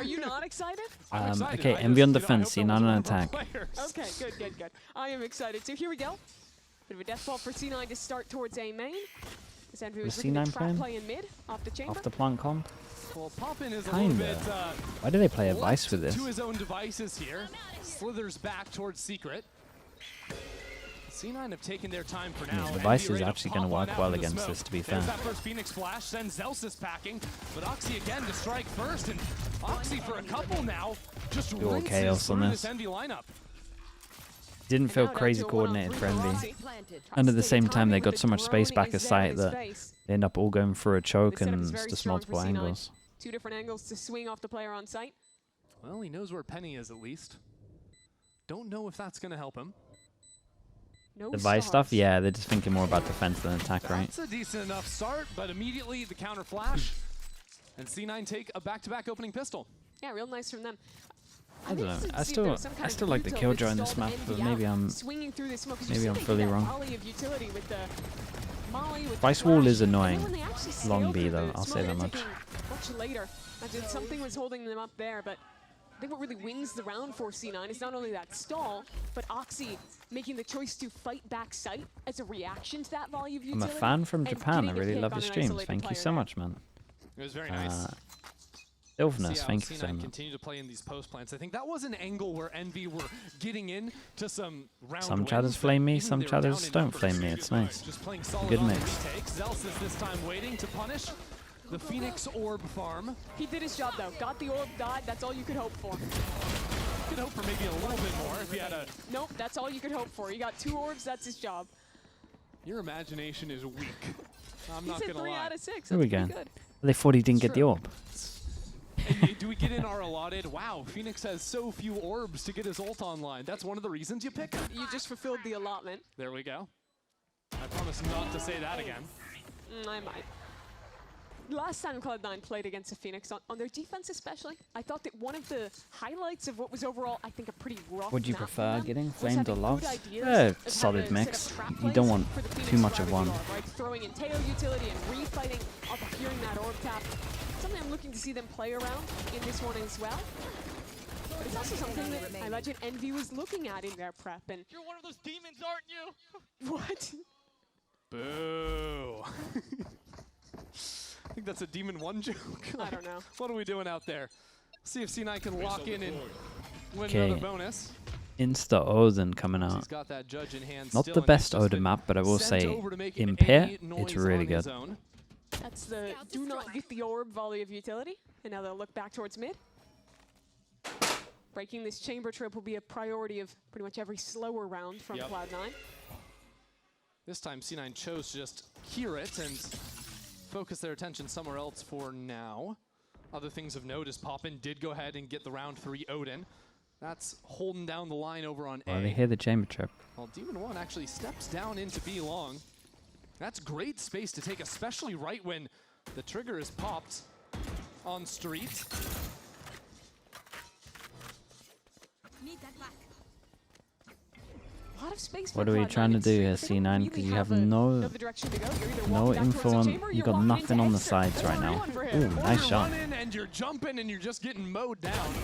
you not excited? Okay, Envy on defense, C9 on attack. Okay, good. I am excited. So here we go. Bit of a death ball for C9 to start towards A main. This Envy was looking to trap play in mid, off the chamber. Off the plant comp? Well, Poppin is Kinda. a little bit, why do they play a Vice with this? To his own devices here. Slithers back towards Secret. C9 have taken their time for now. The Vice is actually going to work well against this, to be fair. There's that first Phoenix flash, sends Zelsis packing, but Oxy again to strike first, and Oxy for a couple now just rinses chaos on through this. this Envy lineup. Didn't feel crazy coordinated for Envy. And at the same time, they got so much space back at site that they end up all going for a choke and just multiple angles. 2 different angles to swing off the player on site. Well, he knows where Penny is at least. Don't know if that's going to help him. No The Vice stuff, yeah, they're just thinking more about defense than attack, right? That's a decent enough start, but immediately the counter flash, and C9 take a back-to-back opening pistol. Yeah, real nice from them. I don't know. I still like the Killjoy in this map, but maybe I'm fully wrong. Vice wall is annoying. Long B though, I'll say that much. Much later, something was holding them up there, but I think what really wins the round for C9 is not only that stall, but Oxy making the choice to fight back site as a reaction to that volume of utility. I'm a fan from Japan. I really love your streams. Thank you so much, man. It was very nice. Ilfness, thank you so much. Continue to play in these post plants. I think that was an angle where Envy were getting in to some round Some chatters flame me, some chatters don't flame me. It's nice. Good mix. Zelsis this time waiting to punish the Phoenix orb farm. He did his job though. Got the orb, died. That's all you could hope for. You could hope for maybe a little bit more if he had a... Nope, that's all you could hope for. You got 2 orbs, that's his job. Your imagination is weak. I'm not gonna lie. 3 out of 6. Here we go. They thought he didn't get the orb. And do we get in our allotted? Wow, Phoenix has so few orbs to get his ult online. That's one of the reasons you pick him. You just fulfilled the allotment. There we go. I promise not to say that again. I might. Last time Cloud9 played against the Phoenix, on their defense especially, I thought that one of the highlights of what was overall, I think, a pretty rough Would you map prefer for getting them flamed or was lost? having good ideas of how Solid to mix. set up trap You don't plays want for the Phoenix too much of strategy one. orb, right? Throwing in Teo utility and refighting off of hearing that orb tap. Something I'm looking to see them play around in this one as well. But it's also something that I imagine Envy was looking at in their prep. And you're one of those demons, aren't you? What? Boo. I think that's a Demon 1 joke. I don't know. What are we doing out there? See if C9 can lock in and win another bonus. Insta Odin coming out. He's got that judge in hand Not still, the and best he's just Odin been map, but I will sent say over to make in any pair, noise it's really on his good. own. That's the do not get the orb volley of utility. And now they'll look back towards mid. Breaking this chamber trip will be a priority of pretty much every slower round from Cloud9. This time C9 chose to just hear it and focus their attention somewhere else for now. Other things of note is Poppin did go ahead and get the round 3 Odin. That's holding down the line over on A. They hear the chamber trip. Well, Demon 1 actually steps down into B long. That's great space to take, especially right when the trigger is popped on street. Need that back. A lot of space for What are we trying to do here, C9? Because you have no info on. You got nothing on the sides right now. Ooh, nice shot. And you're jumping and you're just getting mowed down.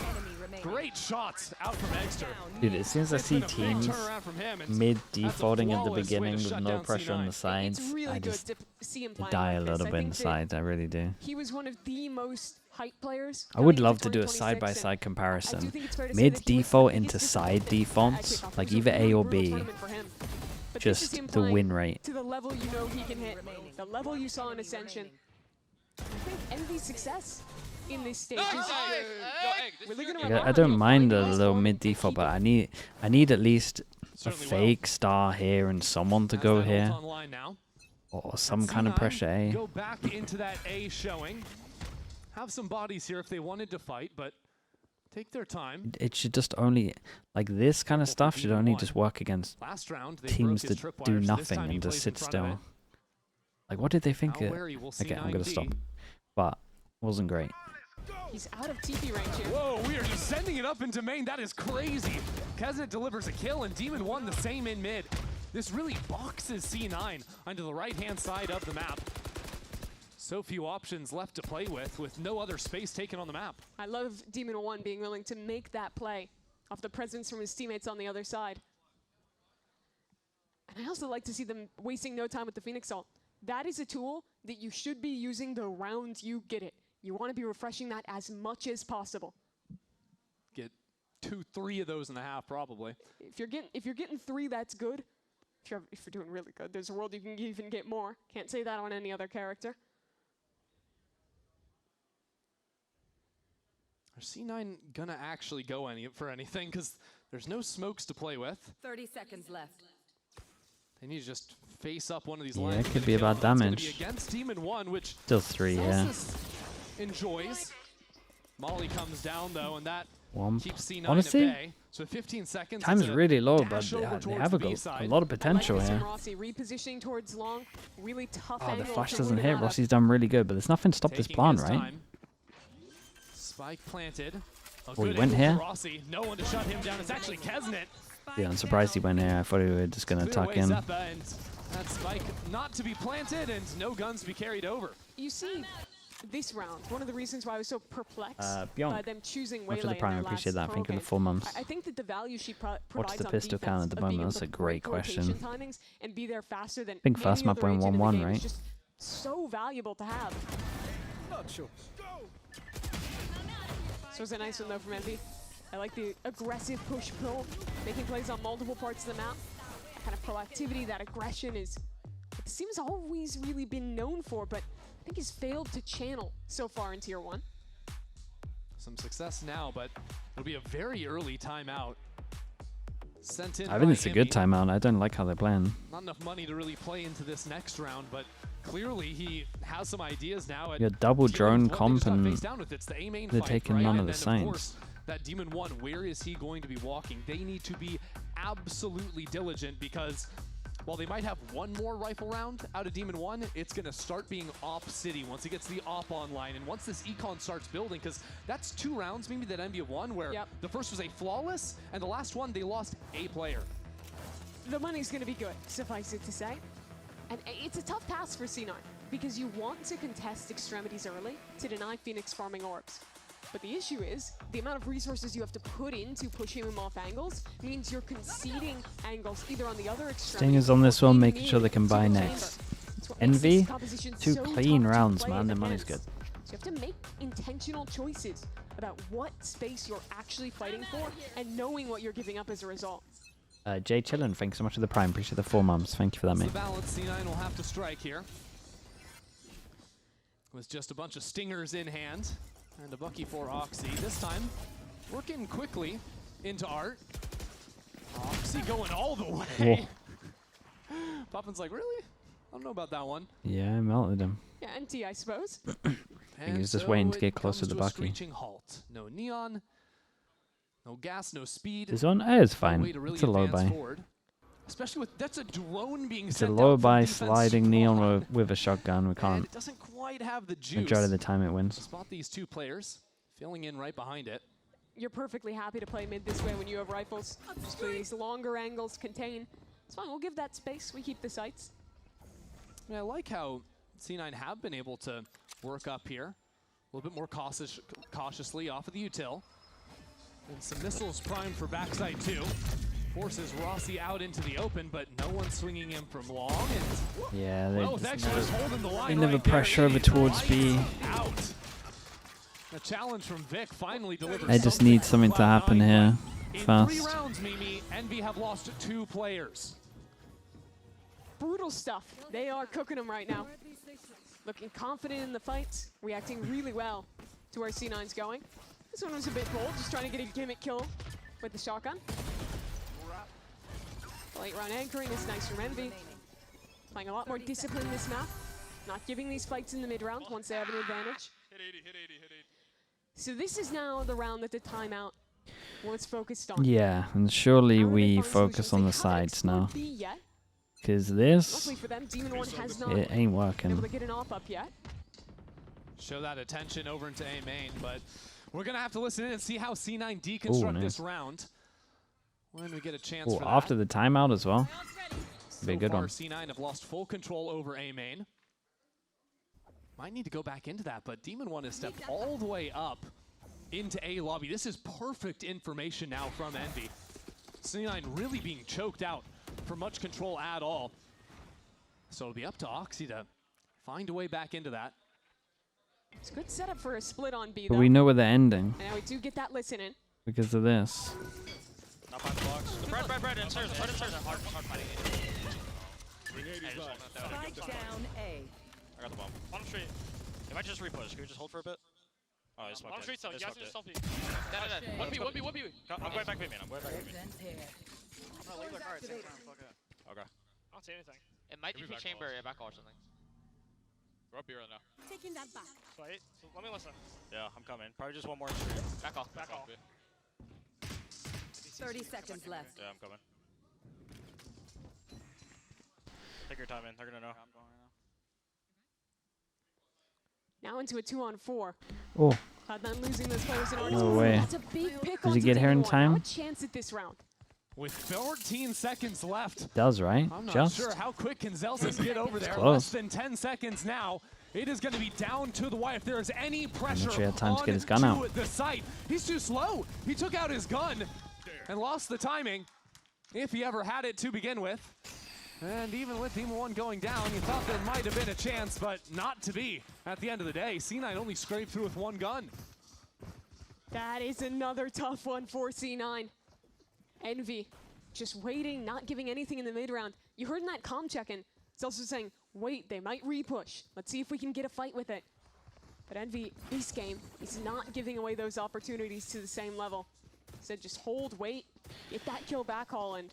Great shots out from Exter. Dude, as soon as I see teams mid defaulting at the beginning with no pressure on the sides, I just die a little bit in the sides. I really do. He was one of the most hype players. I would love to do a side-by-side comparison. Mid default into side defaults, like either A or B. Just the win rate. To the level you know he can hit, the level you saw in Ascension. I think Envy's success in this stage is I don't mind a little mid default, but I need at least a fake star here and someone to go here, or some kind of pressure A. Go back into that A showing. Have some bodies here if they wanted to fight, but take their time. It should just only, like this kind of stuff should only just work against teams that do nothing and just sit still. Like, what did they think? Okay, I'm gonna stop. But wasn't great. He's out of TP range here. Whoa, we are just sending it up into main. That is crazy. Kesnet delivers a kill, and Demon 1 the same in mid. This really boxes C9 onto the right-hand side of the map. So few options left to play with no other space taken on the map. I love Demon One being willing to make that play off the presence from his teammates on the other side. And I also like to see them wasting no time with the Phoenix ult. That is a tool that you should be using the round you get it. You want to be refreshing that as much as possible. Get 2-3 of those in the half, probably. If you're getting 3, that's good. If you're doing really good, there's a world you can even get more. Can't say that on any other character. Are C9 gonna actually go for anything? Because there's no smokes to play with. 30 seconds left. They need to just face up one of these Yeah, lines. it could be about damage. It's gonna be against Demon One, which Still 3, yeah. Celsius enjoys. Molly comes down though, and that Womp. keeps C9 Honestly, at bay. So 15 seconds. time's it's a really low, but dash over they towards have the a B side. lot of potential I like this here. from Rossi, repositioning towards long, really tough Oh, the angle flash to doesn't root hit. him out of. Rossi's done really good, but there's nothing to stop this Taking plan, his right? time. Spike planted. A Oh, he good went angle here? for Rossi. No one to shut him down. It's actually Kesnet. Yeah, I'm surprised he went here. I thought he was just going to Clear tuck away in. Zeppa, and that spike not to be planted and no guns to be carried over. You see, this round, one of the reasons why I was so perplexed Beyond. by them choosing Much Waylay for the in prime, I their appreciate last that. Thank you for the pro 4 months. I think that the value she provides What's the on pistol count at defense the of being moment? able That's a to great break rotation question. timings and be there faster than I think any first map other went agent in the 1-1, game is right? just so valuable to have. So it's a nice one though from Envy. I like the aggressive push-pull, making plays on multiple parts of the map. That kind of proactivity, that aggression is, it seems always really been known for, but I think he's failed to channel so far in Tier 1. Some success now, but it'll be a very early timeout. Sent in I think by it's a good Envy. timeout. I don't like how they're playing. Not enough money to really play into this next round, but clearly he has some ideas now. You're double drone comp and they're they're taking none of the signs. Course, that Demon One, where is he going to be walking? They need to be absolutely diligent because while they might have one more rifle round out of Demon One, it's going to start being op city once he gets the op online. And once this econ starts building, because that's 2 rounds maybe that Envy have won, where the first was a flawless, and the last one they lost a player. The money's going to be good, suffice it to say. And it's a tough task for C9 because you want to contest extremities early to deny Phoenix farming orbs. But the issue is, the amount of resources you have to put into pushing him off angles means you're conceding angles either on the other extremity. Stingers on this one, or making sure they can buy to the next. chamber. It's what makes Envy, this composition 2 so clean tough to rounds, play man. at Their the money's fence. good. So you have to make intentional choices about what space you're actually fighting for and knowing what you're giving up as a result. Jay Chillin, thanks so much for the prime. Appreciate the 4 months. Thank you for that, The mate. balance C9 will have to strike here. With just a bunch of stingers in hand. And a Bucky for Oxy. This time, working quickly into Art. Oxy going all the way. Poppin's like, really? I don't know about that one. Yeah, I melted him. Yeah, NT, I suppose. think he was just waiting to get closer to the Bucky. screeching halt. No neon, no gas, no speed. This one is No fine. way to really It's a low advance buy. forward. Especially with that's a drone being It's a sent low out from buy defense sliding squad. neon with a shotgun. We And can't. it doesn't quite have the juice. Majority of the time it wins. Spot these two players filling in right behind it. You're perfectly happy to play mid this way when you have rifles. Just play these longer angles, contain. It's fine, we'll give that space. We keep the sights. I mean, I like how C9 have been able to work up here. A little bit more cautiously off of the util. And some missiles primed for backside too. Forces Rossi out into the open, but no one swinging him from long. And Yeah, they well, just just holding the line they never right there. pressure over towards B. Out. The challenge from Vic finally delivers. I just need something to happen here In fast. 3 rounds, Mimi, Envy have lost 2 players. Brutal stuff. They are cooking them right now. Looking confident in the fight, reacting really well to where C9's going. This one was a bit bold, just trying to get a gimmick kill with the shotgun. Late round anchoring is nice from Envy. Playing a lot more discipline this map. Not giving these fights in the mid round once they have an advantage. Hit 80, hit 80, hit 80. So this is now the round that the timeout was focused on. Yeah, and surely How do they we find focus solutions? on They the haven't sides now. explored B yet. Because this, Luckily for them, Demon 1 has not it ain't been able working. to get an op up yet. Show that attention over into A main, but we're gonna have to listen in and see how C9 deconstruct nice. this round when we get a chance Oh, for after that. the timeout as well. Be a So good far, one. C9 have lost full control over A main. Might need to go back into that, but Demon 1 has stepped all the way up into A lobby. This is perfect information now from Envy. C9 really being choked out for much control at all. So it'll be up to Oxy to find a way back into that. It's a good setup for a split on B, though. But we know where they're ending And now we do get that listen in. because of this. Not by the box. Bread, insert, hard fighting. Strike down A. I got the bomb. On the street. They might just repush. Can we just hold for a bit? Oh, he's smoked. On the street, so you guys just selfie. No. 1B. I'm going back B, man. I'm going back B. Prevent here. I'm gonna leave the car at the same time. Fuck it. Okay. I don't see anything. It might be chamber or back or something. We're up here right now. Taking that back. Sweet. So let me listen. Yeah, I'm coming. Probably just one more street. Back off. Back off. 30 seconds left. Yeah, I'm coming. Take your time in. They're gonna know. I'm going right now. Now into a 2-on-4. Oh, Cloud9 losing those players in order. No way. That's a big pick. Does he get here in time? Now a chance at this round. With 14 seconds left. does, right? I'm not Just. sure how quick can Zelsis get over there. close. Less than 10 seconds now. It is going to be down to the wire. If there is any pressure sure he had time to on get his gun out. the site, he's too slow. He took out his gun and lost the timing, if he ever had it to begin with. And even with Demon 1 going down, you thought there might have been a chance, but not to be. At the end of the day, C9 only scraped through with one gun. That is another tough one for C9. Envy, just waiting, not giving anything in the mid-round. You heard in that comm check-in, it's also saying, wait, they might repush. Let's see if we can get a fight with it. But Envy, this game, is not giving away those opportunities to the same level. Said just hold, wait, get that kill back, Holland.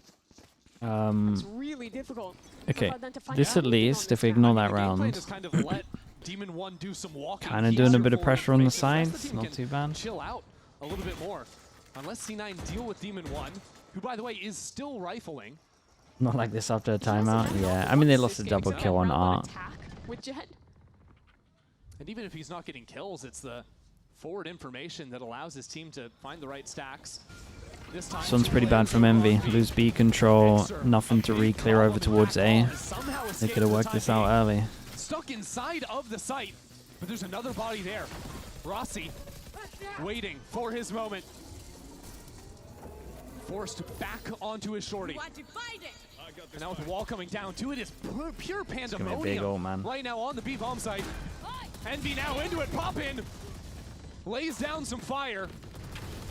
It's really difficult. Okay, for them to find this out at anything least, on if we this ignore round. that The game plan round, is kind of let Demon 1 do some walking. kind of He doing a has bit of full pressure on the information. The rest of sides, the team not can too bad. Chill out a little bit more. Unless C9 deal with Demon 1, who, by the way, is still rifling. Not like this after a timeout. Yeah, I mean they lost a double kill on Art. With Jet. And even if he's not getting kills, it's the forward information that allows his team to find the right stacks. This time, This one's pretty bad from Envy. Lose B control, nothing to re-clear over towards A. They could have worked this out early. Stuck inside of the site, but there's another body there. Rossi waiting for his moment. Forced back onto his shorty. And now with the wall coming down to it is pure gonna be a big pandemonium ult, man. right now on the B bomb site. Envy now into it, pop in, lays down some fire.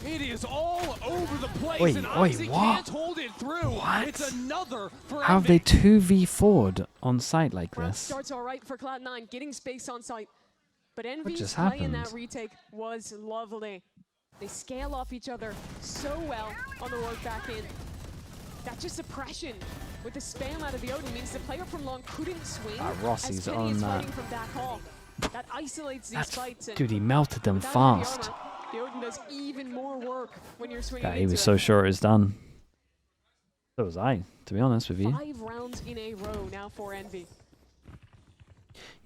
It is all over the place, Wait, and wait, Oxy what? can't hold it through. What? It's another for How have Envy. they 2v4'd on site like Round this? starts all right for Cloud9, getting space on site. But Envy's just play in that happened? retake was lovely. They scale off each other so well on the work back in. That just suppression with the spam out of the Odin means the player from long couldn't swing Rossi's as Kenny on is that. fighting from back hall. That isolates these fights. And Dude, he melted them without any fast. armor, the Odin does even more work when you're swinging Yeah, he into was it. so sure it was done. So was I, to be honest with you. 5 rounds in a row now for Envy.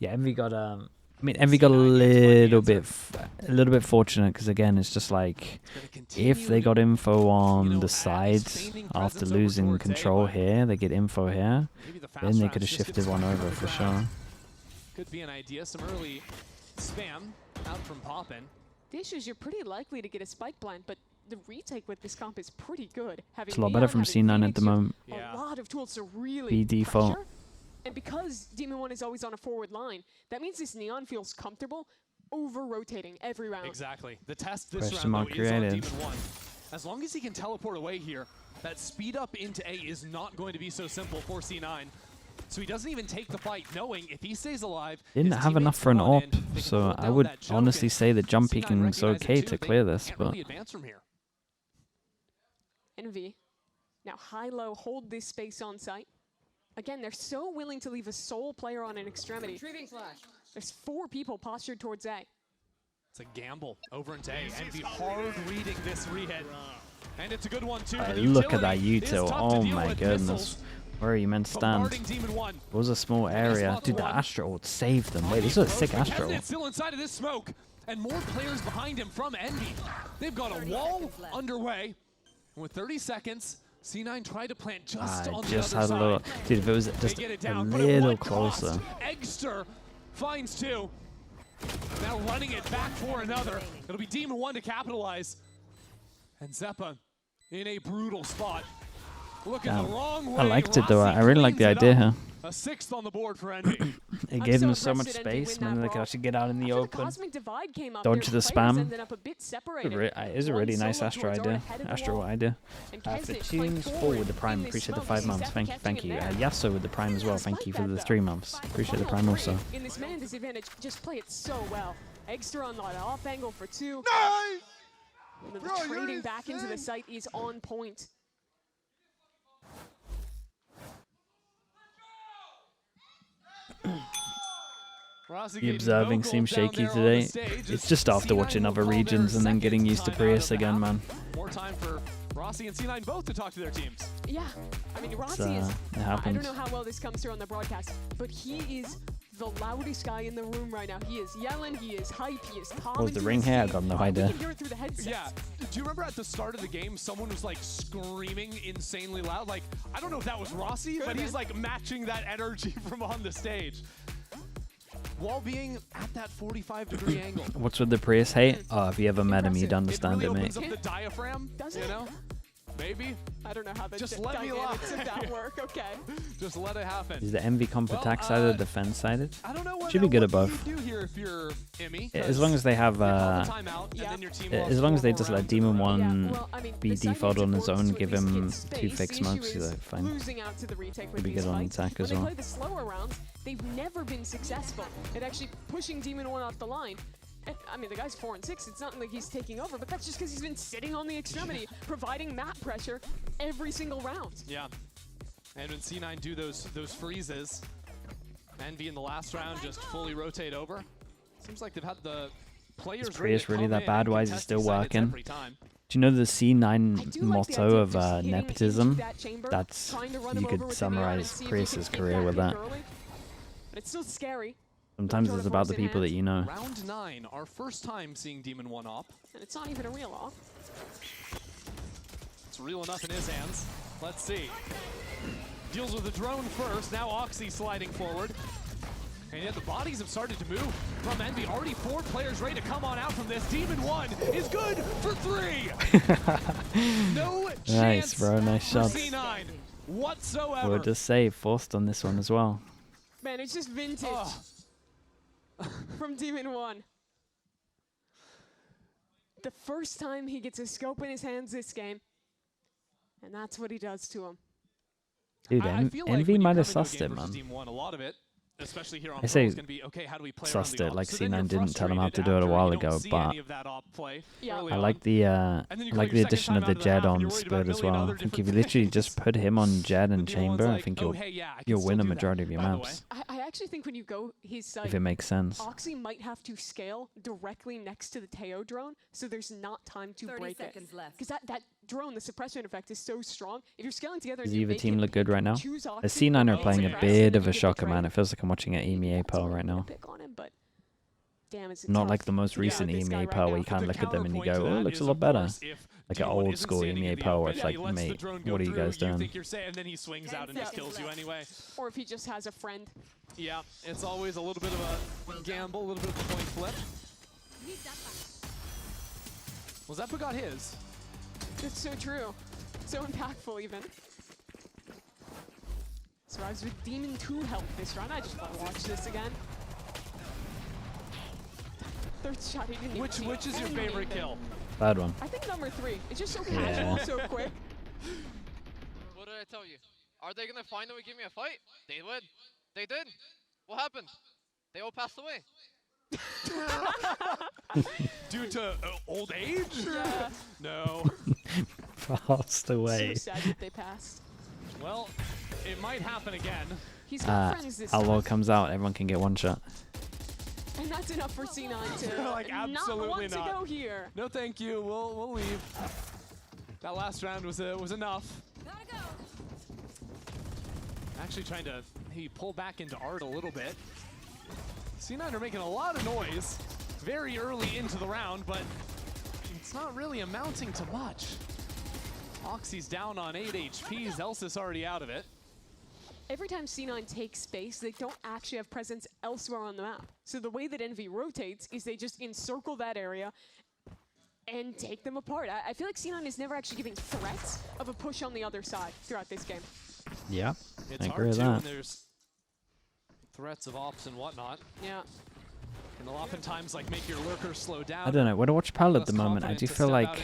Yeah, Envy got I mean, Envy got a little bit fortunate because again, it's just like if they got info on the sides after losing control here, they get info here, then they could have shifted one over for sure. Could be an idea. Some early spam out from Poppin. The issue is you're pretty likely to get a spike blind, but the retake with this comp is pretty good. Having It's a lot Neon, better from having C9 at Phoenix, the moment. you have Yeah. a lot of tools to really Be default. pressure. And because Demon 1 is always on a forward line, that means this Neon feels comfortable over-rotating every round. Exactly. The test this Question round mark though, is on creative. Demon 1. As long as he can teleport away here, that speed up into A is not going to be so simple for C9. So he doesn't even take the fight, knowing if he stays alive, Didn't his have enough teammates for an run AWP, in, they can so hold I down would that choke, honestly and say that jump C9 peeking is recognize it okay too. to They clear this, can't but really advance from here. Envy, now high-low, hold this space on site. Again, they're so willing to leave a sole player on an extremity. There's 4 people postured towards A. It's a gamble over into A. Envy hard reading this rehead. And it's a good one too. Hey, The look at that utility is util. tough to Oh deal my with. goodness. Missiles Where are you meant to stand? bombarding Demon 1. It was a small area. Dude, the Astro ult saved them. Wait, this was a sick Astro ult. It's still inside of this smoke, and more players behind him from Envy. They've got a wall underway. And with 30 seconds, C9 tried to plant just I on just the other had a little. side. Dude, if it was They just get it a down, but at little what cost? closer. Eggster finds 2. Now running it back for another. It'll be Demon 1 to capitalize. And Zeppa in a brutal spot. Looking the wrong way. I liked it though. Rossi I really like the cleans it idea up. here. A 6th on the board for Envy. It gave so them so impressed much that Envy space, win man. that They could brawl. actually get out in the After open. Cosmic Divide came up, Dodge their the players spam. ended up a bit separated. It is a really One nice solo Astro towards idea. ahead of the Astro wall. idea. And For Kesnick Tunes playing 4 forward with the Prime, in this appreciate the smoke. 5 months. Zeppa Thank catching you. it there. Yasso with the Prime as well. Thank you for the 3 months. Appreciate the Prime also. In this man disadvantage, just play it so well. Eggster on that off angle for 2. And then the trading back into the site is on point. The observing seems shaky today. It's just after watching other regions and then getting used to Prius again, man. More time for Rossi and C9 both to talk to their teams. Yeah, I mean, Rossi it is, I happens. don't know how well this comes through on the broadcast, but he is the loudest guy in the room right now. He is yelling, he is hype, he is calm. What was the ring here? I got no idea. We can hear it through the headsets. Yeah. Do you remember at the start of the game, someone was like screaming insanely loud? Like, I don't know if that was Rossi, but he's like matching that energy from on the stage. While being at that 45-degree angle. What's with the Prius hate? Oh, if you ever met him, you'd understand it, it, really mate. opens up the diaphragm, Does you it? know? Maybe. I don't know how the Just let me dynamics lie. of that work. Okay. Just let it happen. Is the MV comp attack sided or defense sided? I don't know what, Should be good at what both. you do here if you're Emmy, Yeah, as long as they have, you call the timeout, and yeah. then your team as long as they just let Demon 1 Yeah, well, I mean, be the side default on needs his to own, force give to at least him get 2 space. fixed The issue smokes, is he's like, fine. losing out to the retake with Could be these good on fights. attack as When well. they play the slower rounds, they've never been successful at actually pushing Demon 1 off the line. And, I mean, the guy's 4 and 6. It's not like he's taking over, but that's just because he's been sitting on the extremity, providing map pressure every single round. Yeah. And when C9 do those freezes, Envy in the last round just fully rotate over. Seems like they've had the players Is Prius really that bad? Why is it still working? every time. Do you know the I C9 do like the motto idea of just hitting into nepotism? that chamber, That's, trying to run you him over could with the neon and summarize see if he Prius's can get career with pick that. early. But it's still scary. Sometimes it's about the people that you know. Round 9, our first time seeing Demon 1 op. And it's not even a real off. It's real enough in his hands. Let's see. Deals with the drone first, now Oxy sliding forward. And yet the bodies have started to move from Envy. Already 4 players ready to come on out from this. Demon 1 is good for 3. No chance Nice, bro. Nice for shots. C9 whatsoever. We'll just say forced on this one as well. Man, it's just vintage from Demon 1. The first time he gets a scope in his hands this game, and that's what he does to him. Dude, I feel like Envy when you might have come into a sussed game it, versus man. Team 1, a lot of it, especially here on I Pro, say is going to be, okay, how do we play around Sussed the it, op? like So then C9 you're didn't tell him how to do it a frustrated while after you ago, don't see but any of that op play Yeah. early I on. like the And then you I like call the your addition second of the time out of the Jed half, and on you're worried split about a as million well. other I think if you different literally things. just put him on Jed and The Demon 1's Chamber, I like, think oh, hey, yeah, I can you'll still win a do that, majority of your by the maps, I actually think when you go his side, if it makes sense. Oxy might have to scale directly next to the Teo drone, so there's not time to 30 break it. seconds left. Because that drone, the suppression effect is so strong. If you're scaling together, Does and you either make team it look good right now? choose The Oxy, C9 are it's playing a suppressed, and bit then of you a get the shocker, man. trade. It feels like I'm watching an EMEA Pearl right now. Pick on him, but damn, it's Not tough like the most to recent guard this guy EMEA right Pearl now. where you But can't the look at them and you counterpoint go, to oh, that it looks is, a lot of better. course, if Like an Demon old isn't school standing in EMEA the Pearl where open, it's like, he lets the mate, drone go what are you through, guys doing? think you're safe, and then he swings out and just kills you anyway. Or if he just has a friend. Yeah, it's always a little bit of a gamble, a little bit of a coin flip. Well, Zeppa got his. It's so true. So impactful, even. Survives with Demon 2 health this round. I just want to watch this again. Third shot, he didn't even see Which is your favorite anything. kill? Bad one. I think number 3. It's just so Yeah. casual, so quick. What did I tell you? Are they gonna finally give me a fight? They would. They did. What happened? They all passed away. Due to old age? Yeah. No. Passed away. So sad that they passed. Well, it might happen again. He's got friends this Outlaw time. comes out, everyone can get one shot. And that's enough for C9 to Like, not absolutely want not. to go here. No, thank you. We'll leave. That last round was enough. Gotta go. Actually trying to pull back into art a little bit. C9 are making a lot of noise very early into the round, but it's not really amounting to much. Oxy's down on 8 HP. Zelsis already out of it. every time C9 takes space, they don't actually have presence elsewhere on the map. So the way that Envy rotates is they just encircle that area and take them apart. I feel like C9 is never actually giving threats of a push on the other side throughout this game. Yeah, It's I agree hard with to when that. there's threats of ops and whatnot. Yeah. And they'll oftentimes like make your lurkers slow down. I don't know. When I watch Pal at the moment, I do feel like,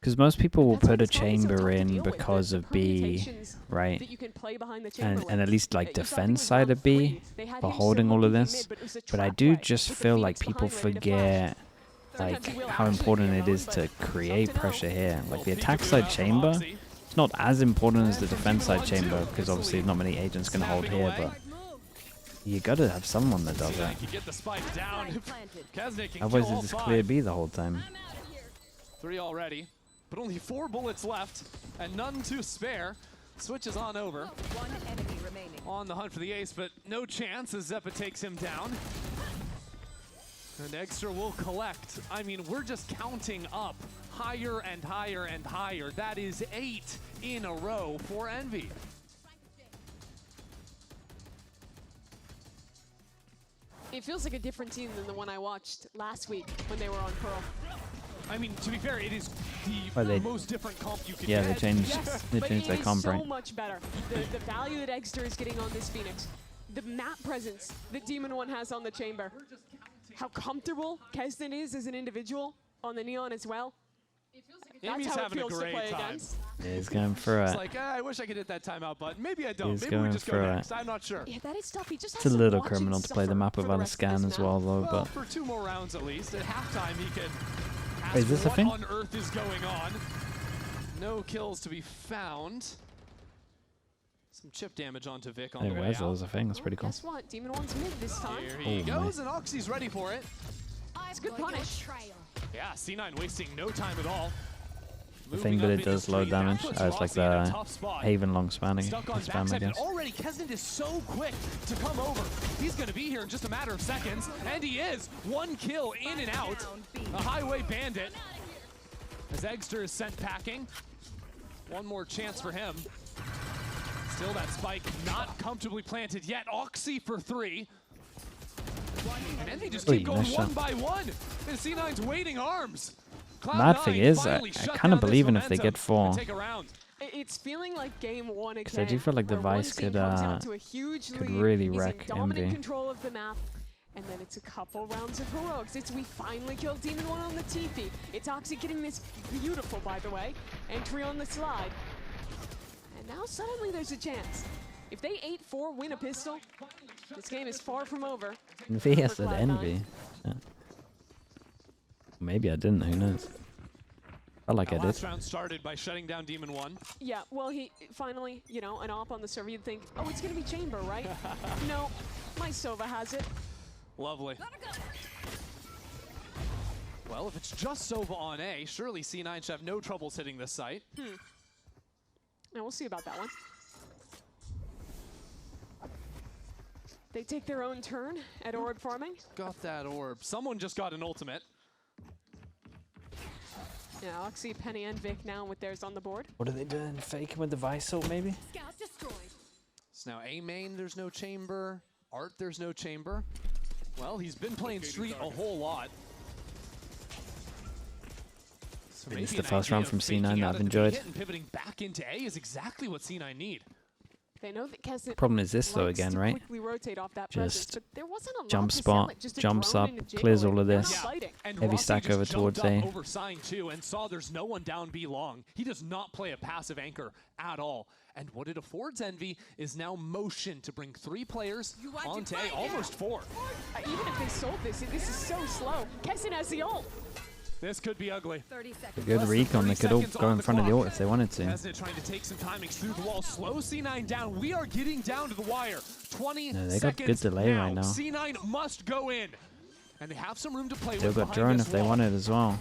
because most people will That's why put a it's probably so tough chamber to in deal with, because the of B, permutations right? that you can play behind the chamber And with. at least like You saw, I think it defense was side round of B 3, they had for him holding all of surrounding this. mid, but it was a But I trap do play just with the feel like Phoenix people behind ready to forget flash. like Sometimes you will how actually important be it is alone, to but create tough to know. pressure here. Like the attack side chamber, it's not as important as the defense side chamber because obviously not many agents can hold here, but you gotta have someone that does that. You get the spike down. Kesnick can Otherwise kill all it's just 5. clear B the whole time. 3 already, but only 4 bullets left and none to spare. Switches on over. One enemy remaining. On the hunt for the ace, but no chance as Zeppa takes him down. And Extra will collect. I mean, we're just counting up higher and higher and higher. That is 8 in a row for Envy. It feels like a different team than the one I watched last week when they were on Pearl. I mean, to be fair, it is Well, the they- most different comp you could Yeah, get. they changed. Yes, They but changed it their is comp, so right? much better. The value that Exeter is getting on this Phoenix, the map presence that Demon One has on the chamber, how comfortable Kesden is as an individual on the Neon as well. That's Amy's how it having a feels to great play time. against. He's going for It's it. like, I wish I could hit that timeout button. Maybe I don't. He's Maybe we going just go for it. next. I'm not sure. Yeah, that is tough. He just has It's a to little watch and criminal to play the suffer map for of the rest of Scan this as map. well, though. Well, But for 2 more rounds at least. At halftime, he could ask Wait, is this a what thing? on earth is going on. No kills to be found. Some chip damage onto Vic on the way anyways, that out. was a thing. That's pretty cool. Guess what? Demon One's mid this time. Here he Oh, goes, and Oxy's ready for it. It's a good punish. Yeah, C9 wasting no time at all. The thing that it does low damage. It's like the Haven long spanning Stuck on spam, I backside, guess. but already Kesnick is so quick to come over. He's going to be here in just a matter of seconds, and he is. 1 kill in and out. A highway bandit. As Exeter is sent packing. 1 more chance for him. Still that spike not comfortably planted yet. Oxy for 3. And then they just keep going nice one shot. by one. And C9's waiting arms. Mad thing Cloud9 is, I finally shut kind of down this believe in if they momentum get 4. and take a round. It's feeling like game 1 again. 'Cause I do feel like the where one Vice team could, comes out to a huge could lead, really is wreck in dominant Envy. control of the map, and then it's a couple rounds of heroics. It's we finally killed Demon One on the TP. It's Oxy getting this beautiful, by the way, entry on the slide. And now suddenly there's a chance. If they 8-4 win a pistol, this game is far from over. Envy, I said Cloud9. Envy. Yeah. Maybe I didn't, who knows? Felt like I did. Last round started by shutting down Demon One. Yeah, well, he finally, you know, an op on the server, you'd think, oh, it's going to be Chamber, right? No, my Sova has it. Lovely. Well, if it's just Sova on A, surely C9 should have no troubles hitting this site. Now, we'll see about that one. They take their own turn at orb farming. Got that orb. Someone just got an ultimate. Yeah, Oxy, Penny, and Vic now with theirs on the board. What are they doing? Faking with the Vice ult, maybe? Scout destroyed. So now A main, there's no chamber. Art, there's no chamber. Well, he's been playing Street a whole lot. So Maybe it's maybe the an first idea round of from faking C9 that out I've at the enjoyed. hit and pivoting back into A is exactly what C9 need. They know that Kesnet Problem is this, though, likes again, to right? quickly rotate off that Just presence, but there wasn't a lot jump to spot, sell it, just a jumps drone up, and a jiggle clears it. all of They're this. not fighting. And Heavy Rossi stack just over towards jumped A. up over sign 2 and saw there's no one down B long. He does not play a passive anchor at all. And what it affords Envy is now motion to bring 3 players onto A, almost 4. Even if they sold this, this is so slow. Kesnet has the ult. This could be ugly. 30 A seconds. good recon, they could all go in front of the ult if they wanted to. Kesnet trying to take some timings through the wall, slow C9 down. We are getting down to the wire. 20 No, they got seconds good delay now. right now. C9 must go in. And they have some room to play Still with got behind drone this if they wall. want it as well.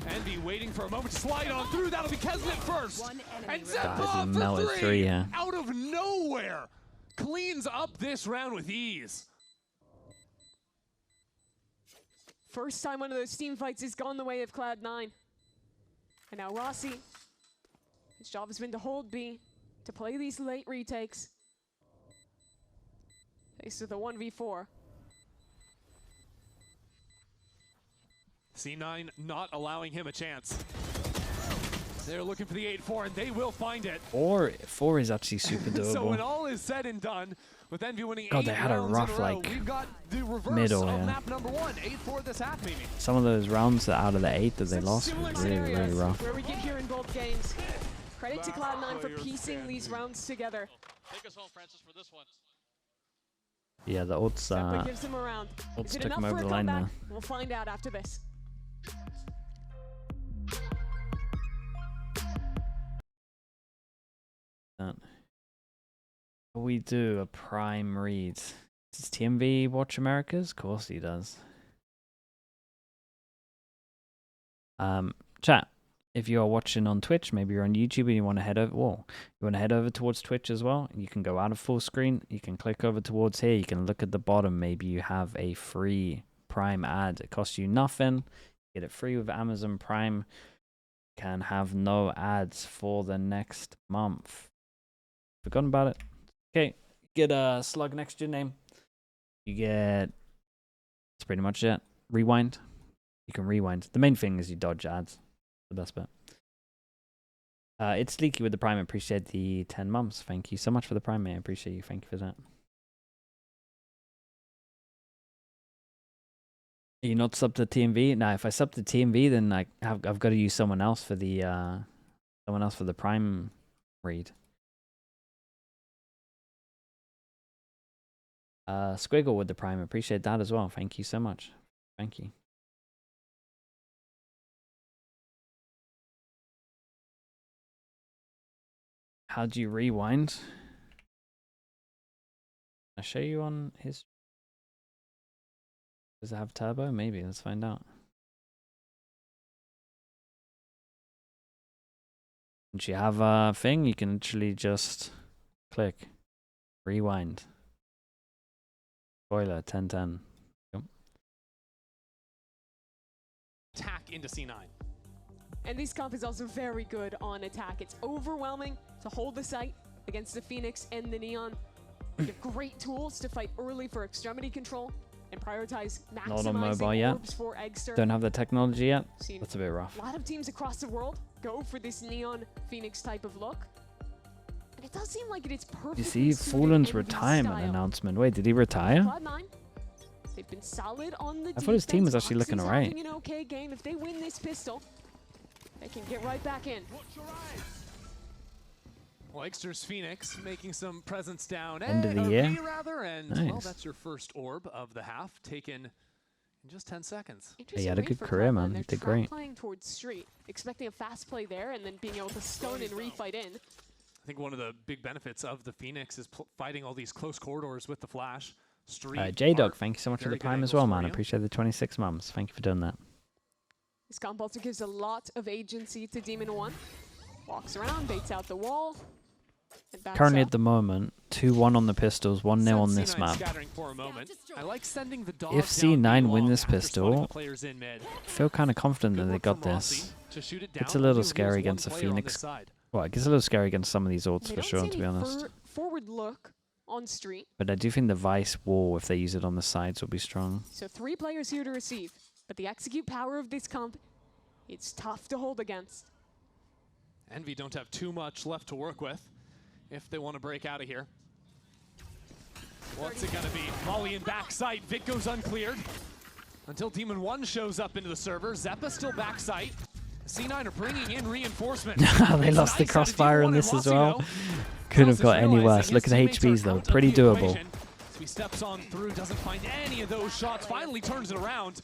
Envy waiting for a moment to slide on through. That'll be Kesnet first. One enemy And remaining. Zeppa Guys, for melted 3 3 here. out of nowhere. Cleans up this round with ease. First time one of those team fights has gone the way of Cloud9. And now Rossi, his job has been to hold B, to play these late retakes. Face with a 1v4. C9 not allowing him a chance. They're looking for the 8-4, and they will find it. 4 is actually super doable. So when all is said and done, with Envy winning God, 8 they had a rounds rough, in a row, like, we've got the reverse middle, of yeah. map number 1. 8-4 this half, maybe. Some of those rounds that out of the 8 that they Such lost similar was really, really scenarios rough. Where we get here in both games. Credit to Cloud9 for piecing these rounds together. Take us home, Francis, for this one. Yeah, the ults, But gives them a round. ults Is it took enough him for over a the line comeback? there. We'll find out after this. We do a prime read. Does TMV watch Americas? Of course he does. Chat. If you are watching on Twitch, maybe you're on YouTube and you want to head over. Whoa, you want to head over towards Twitch as well. You can go out of full screen. You can click over towards here. You can look at the bottom. Maybe you have a free Prime ad. It costs you nothing. Get it free with Amazon Prime. Can have no ads for the next month. Forgotten about it. Okay, get a slug next to your name. You get. That's pretty much it. Rewind. You can rewind. The main thing is you dodge ads. The best bet. It's Sliggy with the Prime. I appreciate the 10 months. Thank you so much for the Prime, mate. I appreciate you. Thank you for that. Are you not sub to TMV? Now, if I sub to TMV, then I've got to use someone else for the Prime read. Squiggle with the Prime. I appreciate that as well. Thank you so much. Thank you. How do you rewind? I'll show you on his. Does it have turbo? Maybe. Let's find out. Once you have a thing, you can literally just click rewind. Spoiler 1010. Yep. Attack into C9. And this comp is also very good on attack. It's overwhelming to hold the site against the Phoenix and the Neon. They have great tools to fight early for extremity control and prioritize Not on mobile maximizing yet. orbs for Eggster. Don't have the technology yet. Seen That's a bit rough. a lot of teams across the world go for this Neon Phoenix type of look. And it does seem like it is perfect. You see Fallen's retirement announcement. Wait, did he retire? Cloud9, they've been solid on the I thought his team was defense. actually looking Oxy's alright. having an okay game. If they win this pistol, they can get right back in. Well, Eggster's Phoenix making some presence down. End of the year. Rather, and Nice. well, that's your first orb of the half taken in just 10 seconds. He had a Interesting good read for career, Cloud9. man. They're He did trap great. playing towards street, expecting a fast play there, and then being able to stun and refight in. I think one of the big benefits of the Phoenix is fighting all these close corridors with the flash. Street. J-Dog, Arc, thank you so much for very the good Prime as angles well, for man. I you. appreciate the 26 mums. Thank you for doing that. This comp also gives a lot of agency to Demon 1. Walks around, baits out the wall, and backs Currently up. at the moment, 2-1 on the pistols, 1-0 on this C9 map. scattering for a moment. I like sending the dogs If down C9 B win long this after spotting pistol, the players in mid. I feel kind of confident that Good they work got from Rossi this. to shoot it It's down. a little Reveals scary one against the player on Phoenix. this side. Well, it gets a little scary against some of these ults They for don't sure, see to be any honest. forward look on street. But I do think the Vice wall, if they use it on the sides, will be strong. So 3 players here to receive, but the execute power of this comp, it's tough to hold against. Envy don't have too much left to work with if they want to break out of here. What's it gonna be? Volley in backside. Vic goes uncleared until Demon 1 shows up into the server. Zeppa still backside. C9 are bringing in reinforcement. They It's lost the nice out of crossfire D1 on and this as Rossi, well. though. Couldn't have Rossi got any realizing worse. his Look at the teammates are HPs though. out of Pretty the doable. equation. So he steps on through, doesn't find any of those shots, finally turns it around.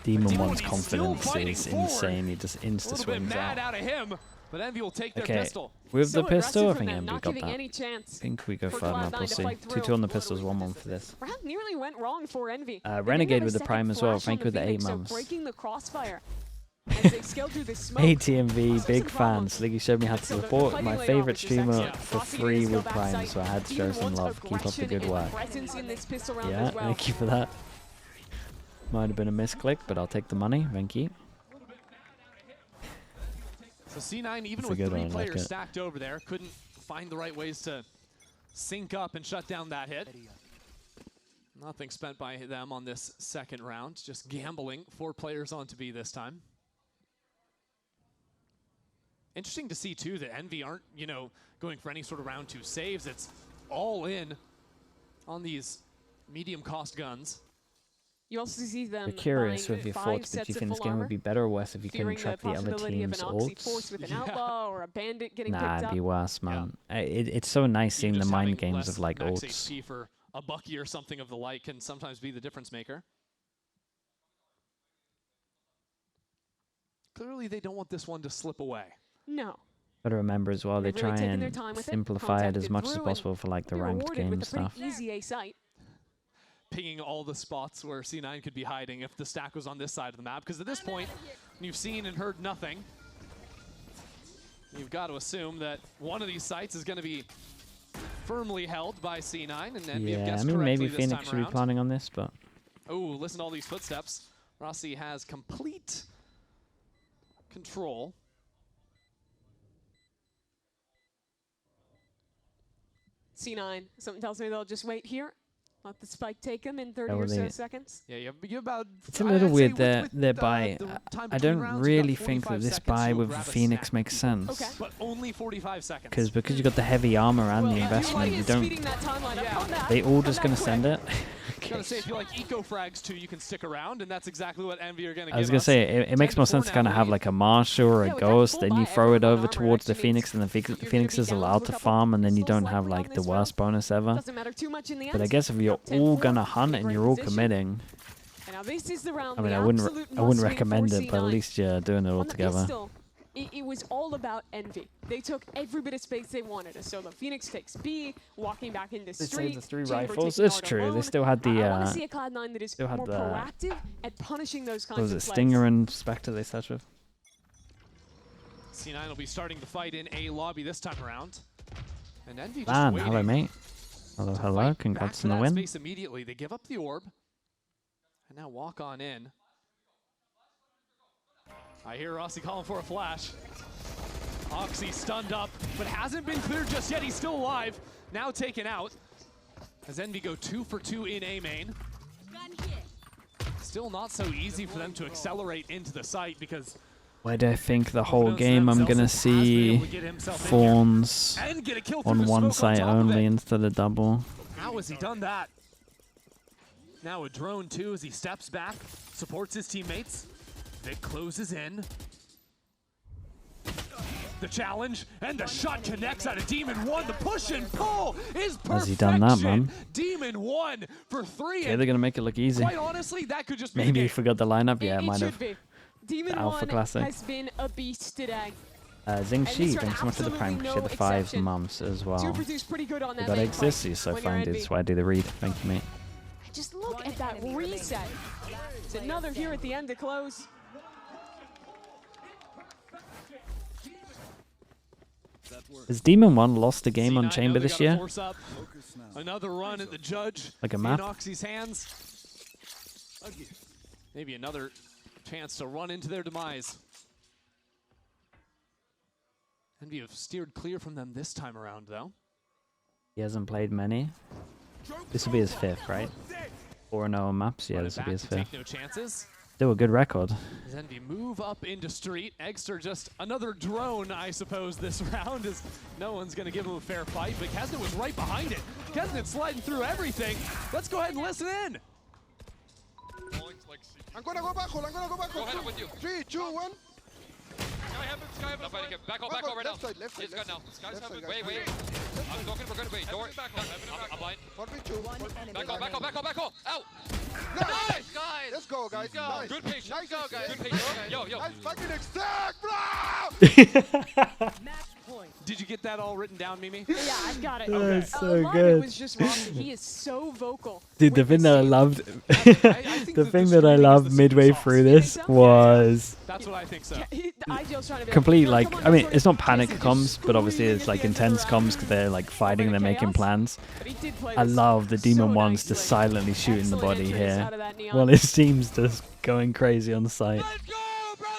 Demon Demon 1's is still confidence fighting is forward. insane. He just A little bit insta-swings mad out. out of him, but Envy will take their Okay, pistol. with So the pistol, I aggressive from think them, Envy not got giving that. any chance. I think we go for further Cloud9 up, we'll to see. fight 2-2 through. on the pistols, 1-1 for this. Round nearly went wrong for Envy. They didn't Renegade have a with the second Prime as well. flash Thank on you with the 8 Phoenix, so mums. breaking the crossfire as they scale through the smoke. ATMV, Also big some fan. problems. Sliggy showed me how to So they're support fighting my later on, favorite which is streamer excellent. for Rossi free needs to with go Prime, backside. so I had to show Demon some wants love. Keep up the aggression good and work. presence in this pistol round Yeah, as well. thank you for that. Might have been a misclick, but I'll take the money. Thank you. So C9, even That's a with good 3 one, I like players it. stacked over there, couldn't find the right ways to sync up and shut down that hit. Nothing spent by them on this second round. Just gambling 4 players onto B this time. Interesting to see too that Envy aren't, you know, going for any sort of round 2 saves. It's all in on these medium cost guns. You also see them. I'm curious buying with your 5 thoughts. Did sets you of think this full game armor, would be better or worse if you couldn't fearing track the the other possibility of team's an Oxy ults? force with an Yeah. outlaw or a bandit getting Nah, picked it'd up. be worse, man. It's so nice seeing the Just mind having games less of like max ults. HP for a Bucky or something of the like can sometimes be the difference maker. Clearly they don't want this one to slip away. No. Got to remember as well, they They've really try taken their and time with it, simplify it as contacted much as through, possible for like the Be ranked rewarded with game a pretty stuff. easy A site. Pinging all the spots where C9 could be hiding if the stack was on this side of the map, because at this point, you've seen and heard nothing. You've got to assume that one of these sites is going to be firmly held by C9, and then Yeah, I mean maybe Phoenix should be planning on this, but oh, listen to all these footsteps. Rossi has complete control. C9. Something tells me they'll just wait here. Let the spike take him in 30 Oh, or so they- seconds. Yeah, you have about. it's a little I'd weird say that their buy. I don't really think that this buy with the Phoenix makes sense. Okay. But only 45 seconds. Because you got the heavy armor and Well, the if you investment, like you don't. speeding that timeline up, Yeah. come back, They all come just back gonna quick. send it. Gotta say, if you like eco frags too, you can stick around, and that's exactly what Envy are gonna give I was gonna us. say it makes more 10-4 sense to kind of now have lead. like a Marshal or Yeah, a with that Ghost, full then buy, you throw it everyone on over armor towards the actually Phoenix, and the you're gonna Phoenix be is down allowed to a to couple farm, and then you pistols don't have likely on like the this worst round. bonus ever. Doesn't matter too much in the end. But I guess if you're Up 10-4, all gonna hunt in and great you're all position. committing, And now this is the round. I mean the I wouldn't absolute wouldn't must-win recommend for it, but at C9. least you're doing it all On the together. pistol, it was all about Envy. They took every bit of space they wanted. A solo Phoenix takes B, walking back into They street. saved the 3 Chamber rifles. taking It's Art true. They alone. still had the I want to see a Cloud9 that is still had more the- proactive at punishing those what kinds was of it plays. Stinger and Spectre they started with? C9 will be starting the fight in A lobby this time around. And Envy just Man, waiting hello mate. Hello, to hello. fight Congrats back to on the that win. space immediately. They give up the orb. And now walk on in. I hear Rossi calling for a flash. Oxy stunned up, but hasn't been cleared just yet. He's still alive. Now taken out. As Envy go 2 for 2 in A main. Still not so easy for them to accelerate into the site because Where do I think the whole confidence in game I'm themselves gonna has been able see to get himself in here Fawns and get a kill through on the one smoke site top of only it. instead of double? How has he done that? Now a drone too as he steps back, supports his teammates. Vic closes in. The challenge and the shot connects out of Demon 1. The push and pull is perfection. Has he done that, man? Demon 1 for 3. Okay, they're gonna make it look easy. Quite honestly, that could just be Maybe the you game. forgot the lineup. Yeah, it might should have. be. Demon Alpha 1 Classic. has been a beast today. Zing this Shi, one thanks so much for the prime. absolutely Appreciate the no 5 exception. months as well. Two produced pretty good on You that gotta main fight exist, he's so when you're fine, dude. Envy. That's why I do the read. Thank you, mate. Just look One at that enemy remaining. reset. It's another here at the end to close. Has Demon 1 lost a game on C9 Chamber know they this gotta year? force up. Another run at the judge. Like a in map? Oxy's hands. Maybe another chance to run into their demise. Envy have steered clear from them this time around, though. He hasn't played many. This will be his 5th, right? 4-0 on maps. Yeah, Run it this will back be his to 5th. take no chances. Still a good record. As Envy move up into street. Eggster just another drone, I suppose, this round, as no one's going to give him a fair fight. But Kesnet was right behind it. Kesnet sliding through everything. Let's go ahead and listen in. I'm gonna go back, hold. I'm gonna go back. Go ahead, I'm with you. 3, 2, 1. Sky heaven. Nobody can back off right now. Left side, left side, It's good now. left Sky's side, heaven. guys. Wait. I'm talking, we're gonna wait. Don't worry. I'm blind. 1v2. One enemy Back off. remaining. Out. Nice. Nice, guys. Let's go, guys. Go. Nice. Good patience. Nice, Go, guys. guys. Good patience. Yo. Nice fucking exact, bro! Match point. Did you get that all written down, Mimi? Yeah, I've got it. That's A so lot of it good. was just Rossi. He is so vocal. Dude, the with thing his that I team. loved, I think the that thing the that I screaming is loved the midway secret sauce. through You think this so? was That's what I think so. IGL's trying to be complete "No, like, come on, I mean, let's it's go." not panic Just comms, but obviously screaming it's at like the end of the intense round. comms because they're like fighting, Over they're making chaos. plans. But he did play I this love the Demon so ones just nicely. silently shooting the Excellent body entries here, out of that Neon. while his team's just going crazy on the site. Let's go, brother.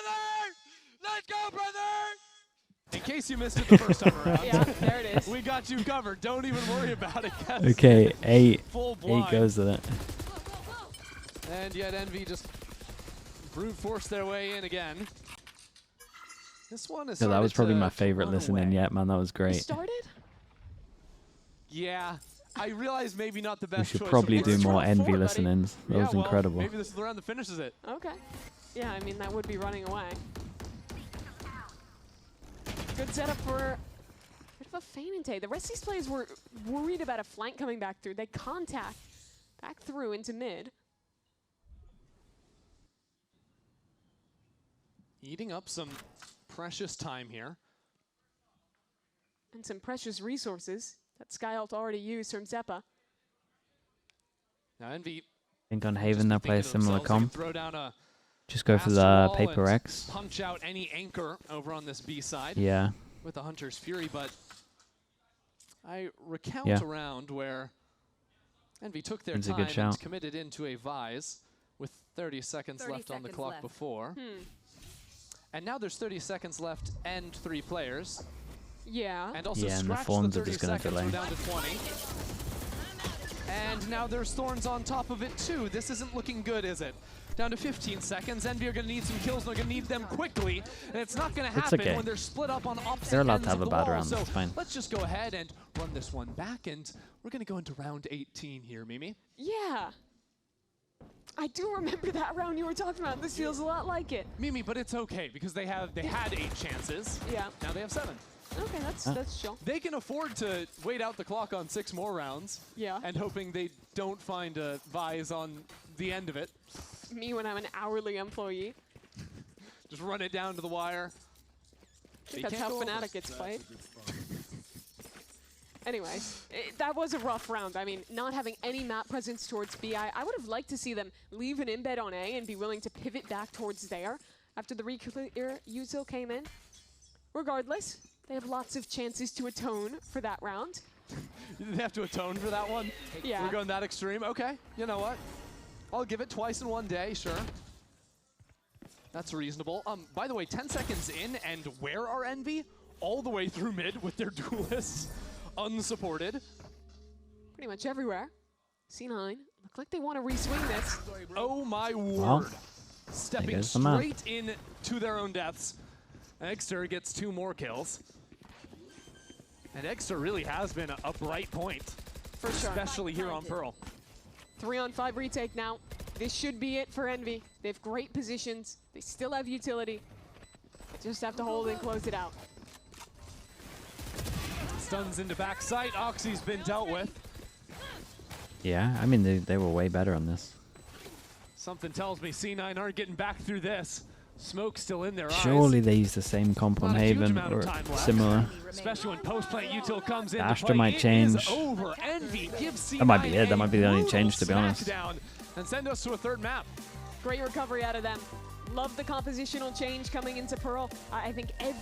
Let's go, brother. In case you missed it the first time around. Yeah, there it is. We got you covered. Don't even worry about it, guys. Okay, 8. Full 8 blind. goes with it. And yet Envy just brute force their way in again. This one is. Yeah, that was probably my to favorite run listening away. yet, man. That was You great. started? Yeah, I realize maybe not the best We should choice of probably words. do It's more round Envy 4, buddy. listenings. That Yeah, was well, incredible. Maybe this is the round that finishes it. Okay. Yeah, I mean, that would be running away. Good setup for a bit of a feint. The rest of these players were worried about a flank coming back through. They contact back through into mid. Eating up some precious time here. And some precious resources that Skyalt already used from Zeppa. Now Envy. I think on just Haven they'll be play a thinking to similar themselves they can comp. Throw down a Just go for the Astral Paper and X. punch out any anchor over on this B side. Yeah. With the Hunter's Fury, but I recount Yeah. around where Envy took their It's a time good and shout. committed into a Vise with 30 seconds 30 left on the seconds clock left. before. And now there's 30 seconds left and 3 players. Yeah. And also Yeah, and the scratch Thorns are 30 just gonna seconds, delay. we're down to 20. And now there's Thorns on top of it too. This isn't looking good, is it? Down to 15 seconds. Envy are going to need some kills. They're going to need them quickly. And it's not going to It's happen okay. when they're split up on opposite They're allowed ends to have of a the bad wall. round, So that's fine. let's just go ahead and run this one back. And we're going to go into round 18 here, Mimi. Yeah. I do remember that round you were talking about. This feels a lot like it. Mimi, but it's okay because they had 8 chances. Yeah. Now they have 7. Okay, that's chill. They can afford to wait out the clock on 6 more rounds. Yeah. And hoping they don't find a Vise on the end of it. Me when I'm an hourly employee. Just run it down to the wire. I think that's how Fnatic gets played. Anyway, that was a rough round. I mean, not having any map presence towards B, I would have liked to see them leave an embed on A and be willing to pivot back towards there after the reclear util came in. Regardless, they have lots of chances to atone for that round. You didn't have to atone for that one? Yeah. We're going that extreme? Okay, you know what? I'll give it twice in one day, sure. That's reasonable. By the way, 10 seconds in, and where are Envy? All the way through mid with their duelists unsupported. Pretty much everywhere. C9, look like they want to re-swing this. Oh my word. Well, Stepping goes the map. straight in to their own deaths. Exter gets 2 more kills. And Exter really has been a bright point, For sure. especially here on Pearl. 3-on-5 retake now. This should be it for Envy. They have great positions. They still have utility. They just have to hold and close it out. Stuns into backside. Oxy's been dealt with. Yeah, I mean, they were way better on this. Something tells me C9 aren't getting back through this. Smoke's still in their eyes. Surely they used the same comp on Not a huge Haven amount of or time left. similar. Especially when post-plant util comes in. Astra might It is change. over. Envy gives C9 That might be it. That a might be the only brutal change, to be honest. smackdown and send us to a 3rd map. Great recovery out of them. Love the compositional change coming into Pearl. I think every